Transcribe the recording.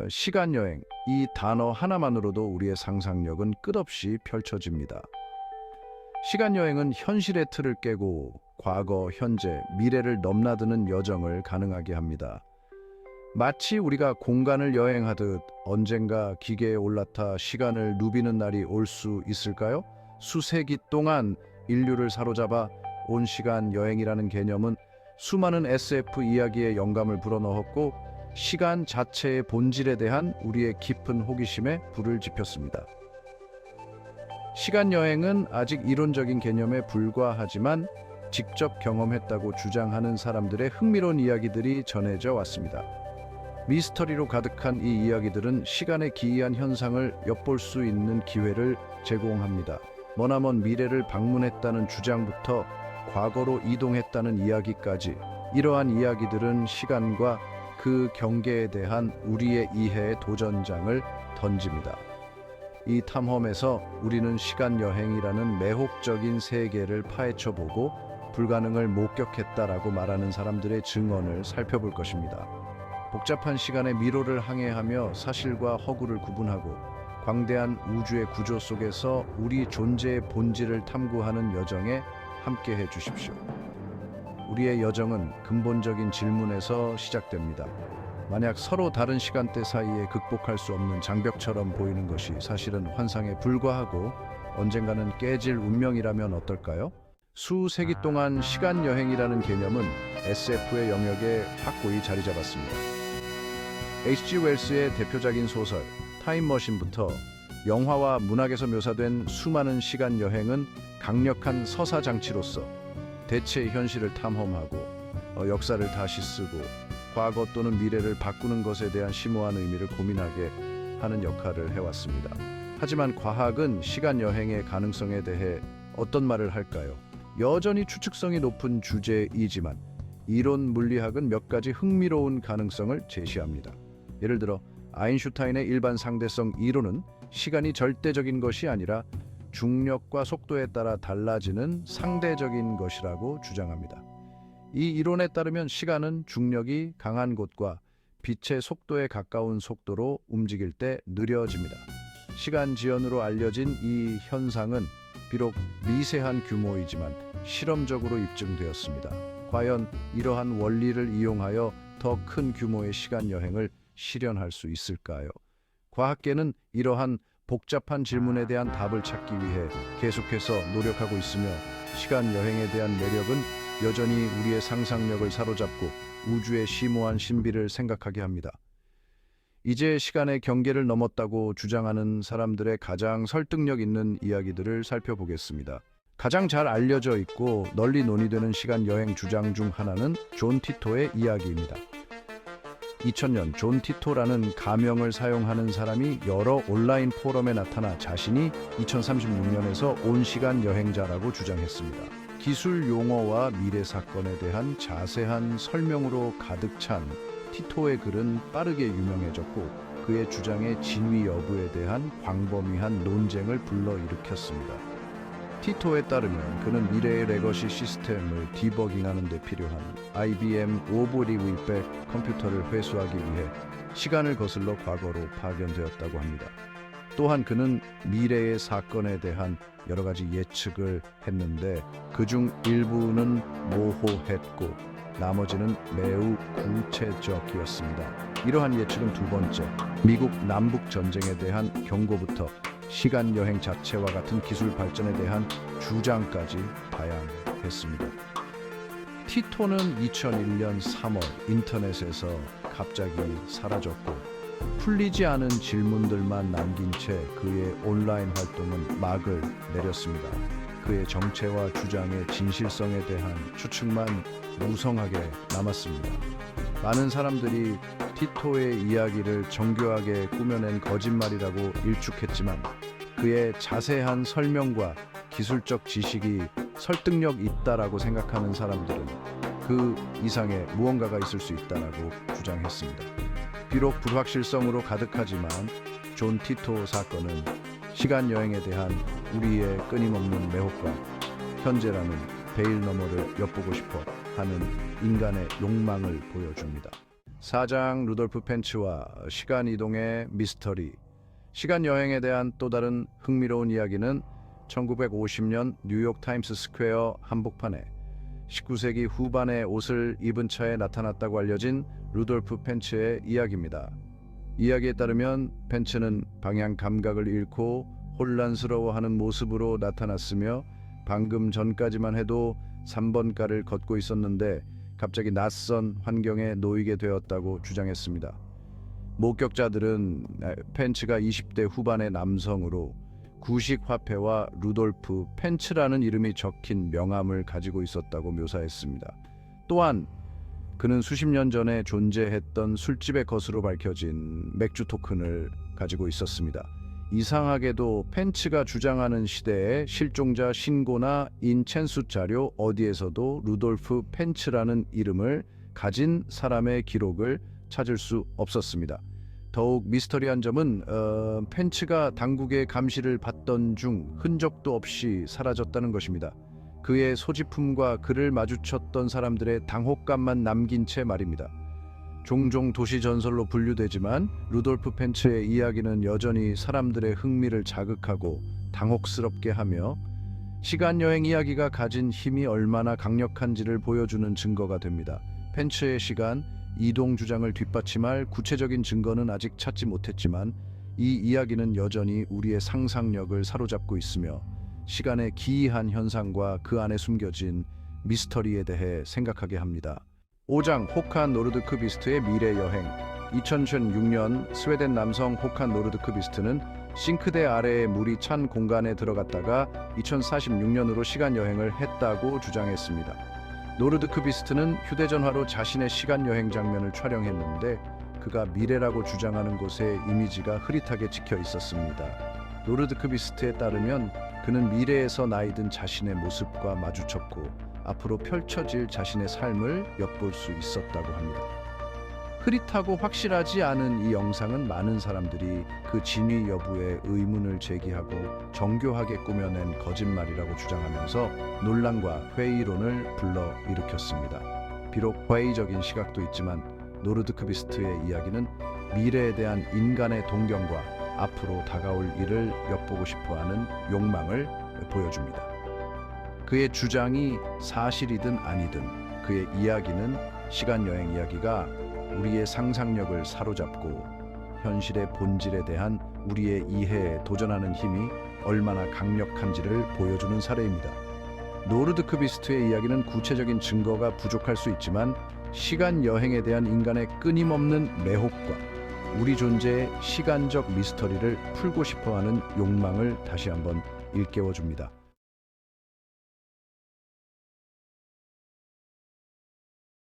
시간 여행, 이 단어 하나만으로도 우리의 상상력은 끝없이 펼쳐집니다. 시간 여행은 현실의 틀을 깨고 과거, 현재, 미래를 넘나드는 여정을 가능하게 합니다. 마치 우리가 공간을 여행하듯 언젠가 기계에 올라타 시간을 누비는 날이 올 수 있을까요? 수세기 동안 인류를 사로잡아 온 시간 여행이라는 개념은 수많은 SF 이야기에 영감을 불어넣었고 시간 자체의 본질에 대한 우리의 깊은 호기심에 불을 지폈습니다. 시간 여행은 아직 이론적인 개념에 불과하지만 직접 경험했다고 주장하는 사람들의 흥미로운 이야기들이 전해져 왔습니다. 미스터리로 가득한 이 이야기들은 시간의 기이한 현상을 엿볼 수 있는 기회를 제공합니다. 머나먼 미래를 방문했다는 주장부터 과거로 이동했다는 이야기까지, 이러한 이야기들은 시간과 그 경계에 대한 우리의 이해의 도전장을 던집니다. 이 탐험에서 우리는 시간 여행이라는 매혹적인 세계를 파헤쳐보고 불가능을 목격했다라고 말하는 사람들의 증언을 살펴볼 것입니다. 복잡한 시간의 미로를 항해하며 사실과 허구를 구분하고 광대한 우주의 구조 속에서 우리 존재의 본질을 탐구하는 여정에 함께해 주십시오. 우리의 여정은 근본적인 질문에서 시작됩니다. 만약 서로 다른 시간대 사이에 극복할 수 없는 장벽처럼 보이는 것이 사실은 환상에 불과하고 언젠가는 깨질 운명이라면 어떨까요? 수세기 동안 시간 여행이라는 개념은 SF의 영역에 확고히 자리 잡았습니다. H.G. 웰스의 대표작인 소설 타임머신부터 영화와 문학에서 묘사된 수많은 시간 여행은 강력한 서사 장치로서 대체 현실을 탐험하고 역사를 다시 쓰고 과거 또는 미래를 바꾸는 것에 대한 심오한 의미를 고민하게 하는 역할을 해왔습니다. 하지만 과학은 시간 여행의 가능성에 대해 어떤 말을 할까요? 여전히 추측성이 높은 주제이지만 이론 물리학은 몇 가지 흥미로운 가능성을 제시합니다. 예를 들어 아인슈타인의 일반 상대성 이론은 시간이 절대적인 것이 아니라 중력과 속도에 따라 달라지는 상대적인 것이라고 주장합니다. 이 이론에 따르면 시간은 중력이 강한 곳과 빛의 속도에 가까운 속도로 움직일 때 느려집니다. 시간 지연으로 알려진 이 현상은 비록 미세한 규모이지만 실험적으로 입증되었습니다. 과연 이러한 원리를 이용하여 더 큰 규모의 시간 여행을 실현할 수 있을까요? 과학계는 이러한 복잡한 질문에 대한 답을 찾기 위해 계속해서 노력하고 있으며 시간 여행에 대한 매력은 여전히 우리의 상상력을 사로잡고 우주의 심오한 신비를 생각하게 합니다. 이제 시간의 경계를 넘었다고 주장하는 사람들의 가장 설득력 있는 이야기들을 살펴보겠습니다. 가장 잘 알려져 있고 널리 논의되는 시간 여행 주장 중 하나는 존 티토의 이야기입니다. 2000년 존 티토라는 가명을 사용하는 사람이 여러 온라인 포럼에 나타나 자신이 2036년에서 온 시간 여행자라고 주장했습니다. 기술 용어와 미래 사건에 대한 자세한 설명으로 가득 찬 티토의 글은 빠르게 유명해졌고 그의 주장의 진위 여부에 대한 광범위한 논쟁을 불러일으켰습니다. 티토에 따르면 그는 미래의 레거시 시스템을 디버깅하는 데 필요한 IBM 54200 컴퓨터를 회수하기 위해 시간을 거슬러 과거로 파견되었다고 합니다. 또한 그는 미래의 사건에 대한 여러 가지 예측을 했는데 그중 일부는 모호했고 나머지는 매우 구체적이었습니다. 이러한 예측은 두 번째, 미국 남북 전쟁에 대한 경고부터 시간 여행 자체와 같은 기술 발전에 대한 주장까지 다양했습니다. 티토는 2001년 3월 인터넷에서 갑자기 사라졌고 풀리지 않은 질문들만 남긴 채 그의 온라인 활동은 막을 내렸습니다. 그의 정체와 주장의 진실성에 대한 추측만 무성하게 남았습니다. 많은 사람들이 티토의 이야기를 정교하게 꾸며낸 거짓말이라고 일축했지만 그의 자세한 설명과 기술적 지식이 설득력 있다라고 생각하는 사람들은 그 이상의 무언가가 있을 수 있다라고 주장했습니다. 비록 불확실성으로 가득하지만 존 티토 사건은 시간 여행에 대한 우리의 끊임없는 매혹과 현재라는 베일 너머를 엿보고 싶어 하는 인간의 욕망을 보여줍니다. 사장 루돌프 펜츠와 시간 이동의 미스터리. 시간 여행에 대한 또 다른 흥미로운 이야기는 1950년 뉴욕 타임스 스퀘어 한복판에 19세기 후반의 옷을 입은 차에 나타났다고 알려진 루돌프 펜츠의 이야기입니다. 이야기에 따르면 펜츠는 방향 감각을 잃고 혼란스러워하는 모습으로 나타났으며 방금 전까지만 해도 3번가를 걷고 있었는데 갑자기 낯선 환경에 놓이게 되었다고 주장했습니다. 목격자들은 펜츠가 20대 후반의 남성으로 구식 화폐와 루돌프 펜츠라는 이름이 적힌 명함을 가지고 있었다고 묘사했습니다. 또한 그는 수십 년 전에 존재했던 술집의 것으로 밝혀진 맥주 토큰을 가지고 있었습니다. 이상하게도 펜츠가 주장하는 시대의 실종자 신고나 인첸수 자료 어디에서도 루돌프 펜츠라는 이름을 가진 사람의 기록을 찾을 수 없었습니다. 더욱 미스터리한 점은 펜츠가 당국의 감시를 받던 중 흔적도 없이 사라졌다는 것입니다. 그의 소지품과 그를 마주쳤던 사람들의 당혹감만 남긴 채 말입니다. 종종 도시 전설로 분류되지만 루돌프 펜츠의 이야기는 여전히 사람들의 흥미를 자극하고 당혹스럽게 하며 시간 여행 이야기가 가진 힘이 얼마나 강력한지를 보여주는 증거가 됩니다. 펜츠의 시간 이동 주장을 뒷받침할 구체적인 증거는 아직 찾지 못했지만 이 이야기는 여전히 우리의 상상력을 사로잡고 있으며 시간의 기이한 현상과 그 안에 숨겨진 미스터리에 대해 생각하게 합니다. 5장 호칸 노르드크비스트의 미래 여행. 2006년 스웨덴 남성 호칸 노르드크비스트는 싱크대 아래에 물이 찬 공간에 들어갔다가 2046년으로 시간 여행을 했다고 주장했습니다. 노르드크비스트는 휴대전화로 자신의 시간 여행 장면을 촬영했는데 그가 미래라고 주장하는 곳의 이미지가 흐릿하게 찍혀 있었습니다. 노르드크비스트에 따르면 그는 미래에서 나이든 자신의 모습과 마주쳤고 앞으로 펼쳐질 자신의 삶을 엿볼 수 있었다고 합니다. 흐릿하고 확실하지 않은 이 영상은 많은 사람들이 그 진위 여부에 의문을 제기하고 정교하게 꾸며낸 거짓말이라고 주장하면서 논란과 회의론을 불러일으켰습니다. 비록 회의적인 시각도 있지만 노르드크비스트의 이야기는 미래에 대한 인간의 동경과 앞으로 다가올 일을 엿보고 싶어하는 욕망을 보여줍니다. 그의 주장이 사실이든 아니든 그의 이야기는 시간여행 이야기가 우리의 상상력을 사로잡고 현실의 본질에 대한 우리의 이해에 도전하는 힘이 얼마나 강력한지를 보여주는 사례입니다. 노르드크비스트의 이야기는 구체적인 증거가 부족할 수 있지만 시간 여행에 대한 인간의 끊임없는 매혹과 우리 존재의 시간적 미스터리를 풀고 싶어하는 욕망을 다시 한번 일깨워줍니다.